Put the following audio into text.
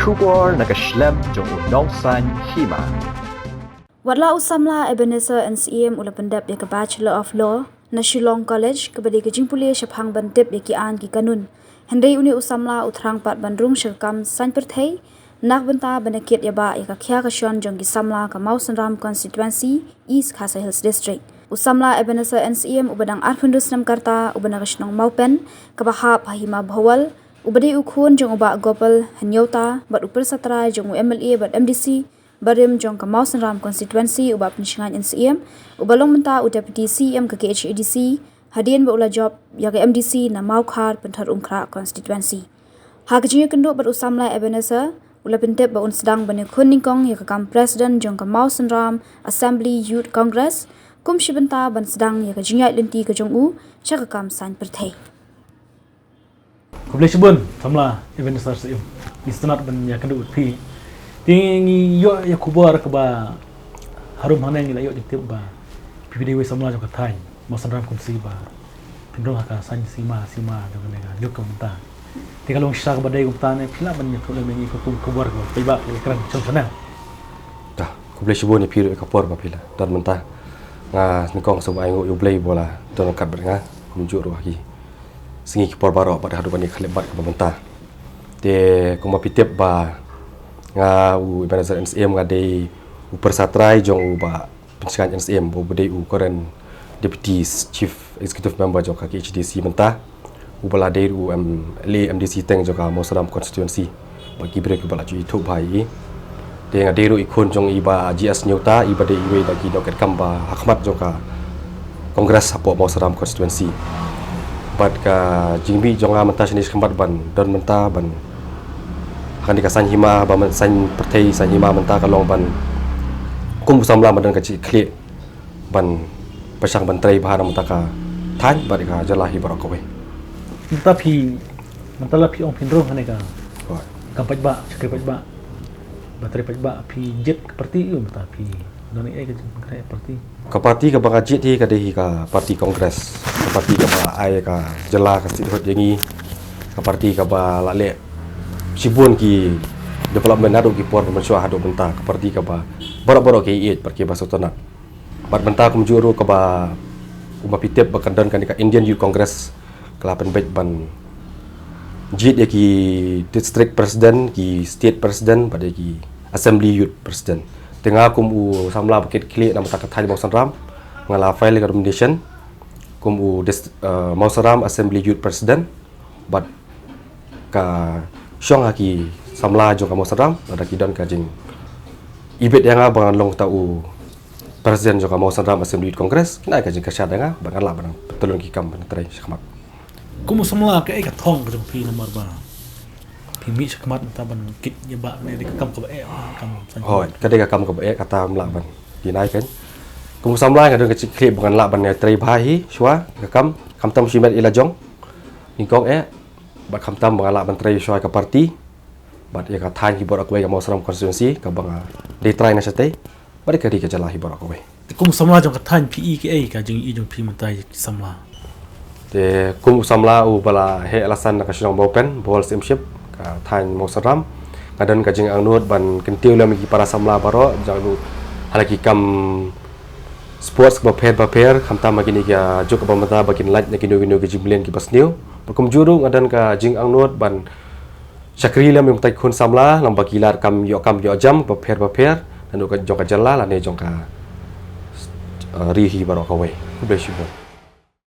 Shubor nakaslem jong unongsan hima. Wadla usamla Ebenezer NCM ula pendap ya ke Bachelor of Law na Shillong College kebadi ke jingpuli shaphang bantip ya ki an ki kanun. Hendai uni usamla utrang pat bandrung syakam san perthai nak benta banakit ya ba ya ka khya ka shon jong ki samla ka Mausanram constituency East Khasa Hills District. Usamla Ebenezer NCM ubadang arphundus nam karta ubana kashnong maupen kabaha pahima bhawal ubadi ukhun jong uba gopal hanyota bat upar satra jong MLA bat MDC Barim jong ka Mausanram constituency uba penishingan NCM ubalong menta u deputy CM ka KHADC hadian ba ula job ya ka MDC na Maukhar penthar umkra constituency ha ka jinga kendo bar usamla Ebenezer ula pentep ba un sedang bane khun ningkong ya ka kam president jong ka Mausanram Assembly Youth Congress kum shibenta ban sedang ya ka jinga lenti ka jong u cha ka kam san perthai Kublesibun samla Ebenezer sim istanat ban ya kendo pi tingi yo ya kubar ke ba harum haneng ila yo ditip ba PPDW samla jong kathai Mausanram kumsi ba pendro ka san sima jong nega yo kumta tikalong syak badai kumta ne pila ban ya thole mengi ko kubar ko pe ba kran chong sana dah kublesibun ni piru ka por ba pila dan mentah nga nikong so ai ngo yo blai bola don kat ber nga kumju ro hi singi ki por baro pada hadu bani khale bat ka mentah te kuma pitep ba nga u Ebenezer NCM nga day u persatrai jong u ba pencingan NCM bo bedai u current deputy chief executive member jong ka KHDC mentah u bala day u MDC teng jong ka Mausanram constituency bagi break bala ju itu bhai de nga day ru ikon jong iba GS nyota iba day we bagi doket kamba hakmat jong ka kongres apo Mausanram constituency bat ka jingbi jong mentah jenis kembat ban don mentah ban akan dikasan hima baman san pertai san hima mentah kalong ban kum samla madan kaci klik ban pasang bantrai bahan mentah ka tan bat ka jalahi barokowe tapi mentala pi ong pindro hane ka kampaj ba cakri paj ba bateri paj ba pi jet seperti itu tapi doni ke kare seperti ka parti ka bangajit hi ka dehi ka parti kongres ka parti ka ba ai ka jala ka sidhot yengi ka parti ka ba lale sibun ki development adu ki por mansua hadu benta seperti ka ba borok-borok ki it perki baso tonat bat benta kum juru ka ba uma pitep bakandan kan ka Indian Youth Congress kelapan bet ban jit ki district president ki state president pada ki assembly youth president tengah kum u samla paket klik nama tak thai Mausanram ngala file recommendation kum u Mausanram assembly youth president bat ka syong haki samla jong ka Mausanram ada kidan ka jing ibet yang abang long tau presiden jong ka Mausanram assembly youth congress kena ka jing ka syad nga bangan la bang betulun ki kam trai syakmat kumu samla ke ka thong ka pi nomor ba pi mi syakmat ta ban kit ya ba ne ka kam ka ba kam hoi ka de ka kam ka ba kata mla ban dinai kan kumu samla ka dong ka klip bangan la ban ne trai bhahi shwa ka kam tam shimet ila jong ningkong bat kam tam bangala ban trai shwa ka parti bat ya ka than ki borak we ka Mausanram constituency ka banga de trai na sate bat ka ri ka jalahi borak we kum samla jong ka than PE ke ka jing i jong pi mentai samla te kum samla u bala he alasan na ka shong bopen bol simship ka than Mausanram kadan ka jing angnut ban kentiu lam ki para samla baro jalu halaki kam sports ba pair kam tam magini ka juk ba mata bakin light na kinu ki jimlen ki basniu berkum juru ngadan ka jing angnut ban syakri lam yang tai khun samla lam bakilar kam yo jam ba pair dan ka jong ka jalla la ne jong ka rihi baro ka we bless you